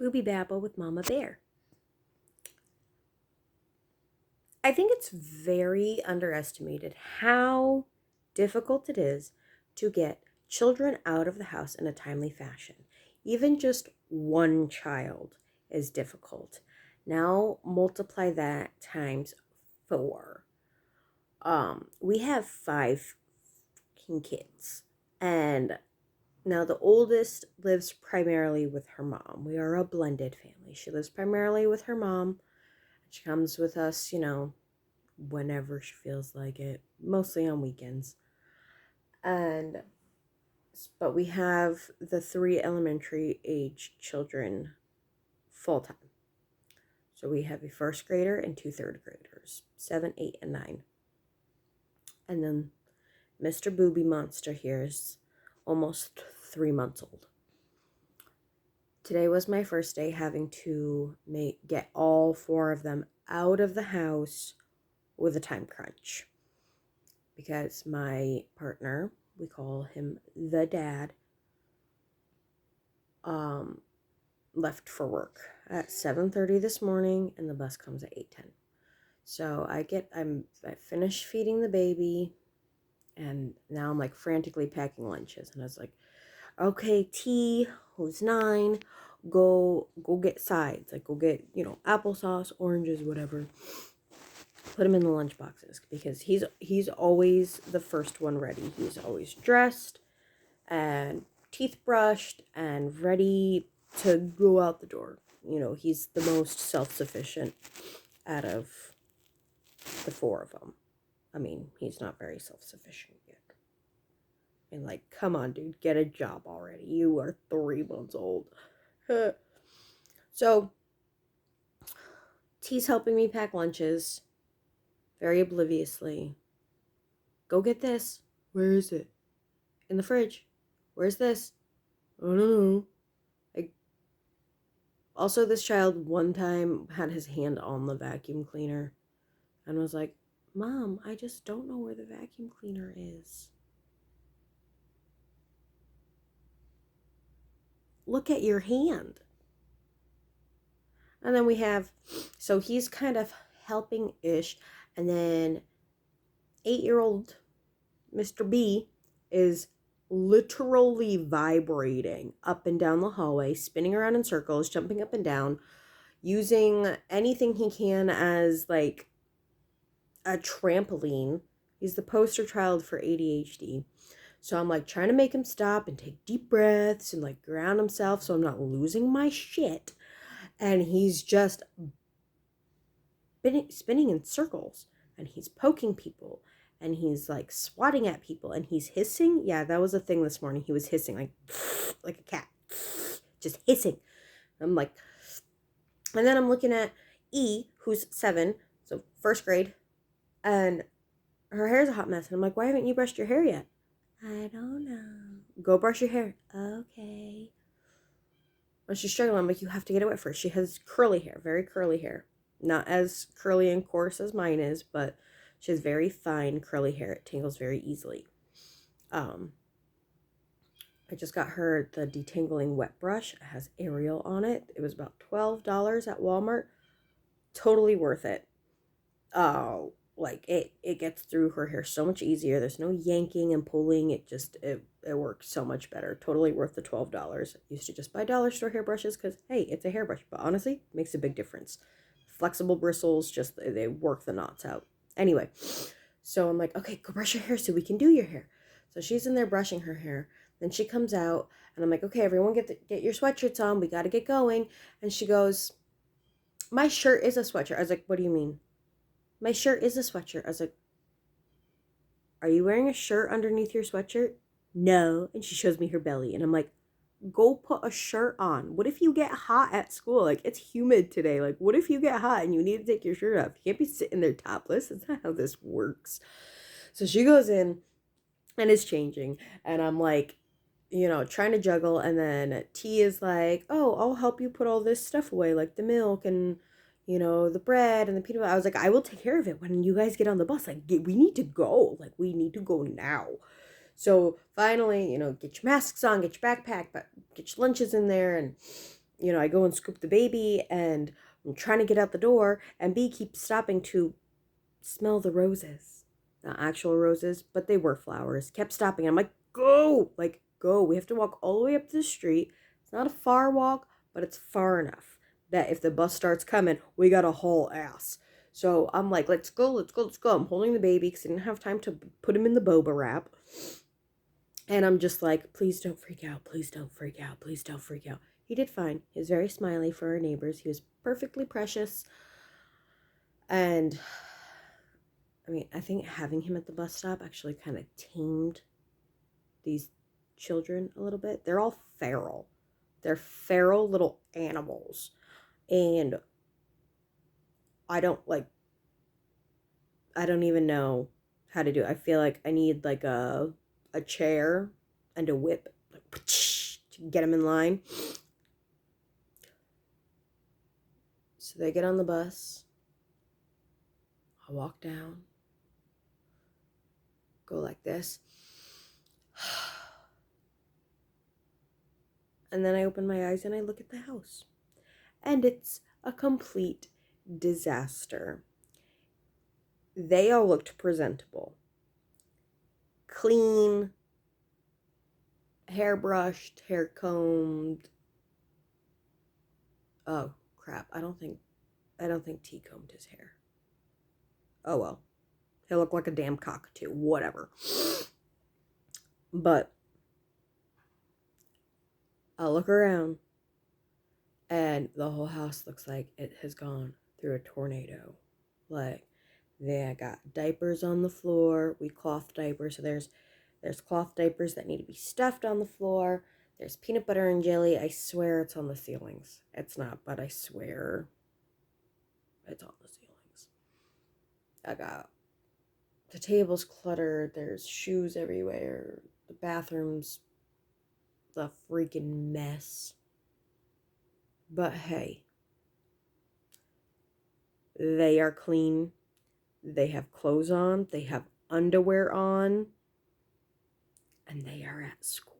Boobie Babble with Mama Bear. I think it's very underestimated how difficult it is to get children out of the house in a timely fashion. Even just one child is difficult. Now multiply that times four. We have five kids, and now the oldest lives primarily with her mom. We are a blended family. She lives primarily with her mom. She comes with us, whenever she feels like it, mostly on weekends. And but we have the three elementary age children full time. So we have a first grader and two third graders, 7, 8, and 9. And then Mr. Boobie Monster here is almost 3 months old. Today was my first day having to get all four of them out of the house with a time crunch. Because my partner, we call him the dad, left for work at 7:30 this morning, and the bus comes at 8:10. So I finished feeding the baby, and now I'm like frantically packing lunches. And I was like, okay, T, who's 9, go get sides, like go get applesauce, oranges, whatever. Put him in the lunch boxes because he's always the first one ready. He's always dressed and teeth brushed and ready to go out the door. He's the most self-sufficient out of the four of them. I mean, he's not very self-sufficient yet. And like, come on, dude, get a job already. You are 3 months old. So, T's helping me pack lunches very obliviously. Go get this. Where is it? In the fridge. Where's this? I don't know. Also, this child one time had his hand on the vacuum cleaner and was like, Mom, I just don't know where the vacuum cleaner is. Look at your hand. And then so he's kind of helping-ish. And then 8-year-old Mr. B is literally vibrating up and down the hallway, spinning around in circles, jumping up and down, using anything he can as like a trampoline. He's the poster child for ADHD. So I'm like trying to make him stop and take deep breaths and like ground himself so I'm not losing my shit. And he's just spinning in circles, and he's poking people, and he's like swatting at people, and he's hissing. Yeah, that was a thing this morning. He was hissing like a cat, just hissing. I'm like, and then I'm looking at E, who's 7, so first grade, and her hair's a hot mess. And I'm like, why haven't you brushed your hair yet? I don't know. Go brush your hair. Okay. When she's struggling, I'm like, you have to get it wet first. She has curly hair, very curly hair. Not as curly and coarse as mine is, but she has very fine curly hair. It tangles very easily. I just got her the detangling wet brush. It has Ariel on it. It was about $12 at Walmart. Totally worth it. Like it gets through her hair so much easier. There's no yanking and pulling. It works so much better. Totally worth the $12. Used to just buy dollar store hairbrushes because hey, it's a hairbrush, but honestly, it makes a big difference. Flexible bristles, just they work the knots out. Anyway, so I'm like, okay, go brush your hair so we can do your hair. So she's in there brushing her hair. Then she comes out, and I'm like, okay, everyone get your sweatshirts on. We got to get going. And she goes, my shirt is a sweatshirt. I was like, what do you mean? My shirt is a sweatshirt. I was like, are you wearing a shirt underneath your sweatshirt? No. And she shows me her belly. And I'm like, go put a shirt on. What if you get hot at school? Like, it's humid today. Like, what if you get hot and you need to take your shirt off? You can't be sitting there topless. That's not how this works. So she goes in and is changing. And I'm like, trying to juggle. And then T is like, oh, I'll help you put all this stuff away, like the milk and the bread and the peanut butter. I was like, I will take care of it when you guys get on the bus. Like, we need to go. Like, we need to go now. So finally, get your masks on, get your backpack, but get your lunches in there. And, I go and scoop the baby, and I'm trying to get out the door, and B keeps stopping to smell the roses. Not actual roses, but they were flowers. Kept stopping. I'm like, go! Like, go. We have to walk all the way up the street. It's not a far walk, but it's far enough that if the bus starts coming, we got to haul ass. So I'm like, let's go, let's go, let's go. I'm holding the baby because I didn't have time to put him in the boba wrap. And I'm just like, please don't freak out. Please don't freak out. Please don't freak out. He did fine. He was very smiley for our neighbors. He was perfectly precious. And I mean, I think having him at the bus stop actually kind of tamed these children a little bit. They're all feral. They're feral little animals. And I don't even know how to do it. I feel like I need like a chair and a whip, like, to get them in line. So they get on the bus. I walk down. Go like this. And then I open my eyes and I look at the house. And it's a complete disaster. They all looked presentable. Clean, hair brushed, hair combed. Oh, crap. I don't think T combed his hair. Oh well. He'll look like a damn cockatoo. Whatever. But I'll look around and the whole house looks like it has gone through a tornado. Like, they got diapers on the floor. We cloth diapers. So there's cloth diapers that need to be stuffed on the floor. There's peanut butter and jelly. I swear it's on the ceilings. It's not, but I swear it's on the ceilings. I got the table's cluttered. There's shoes everywhere. The bathroom's a freaking mess. But hey, they are clean. They have clothes on. They have underwear on. And they are at school.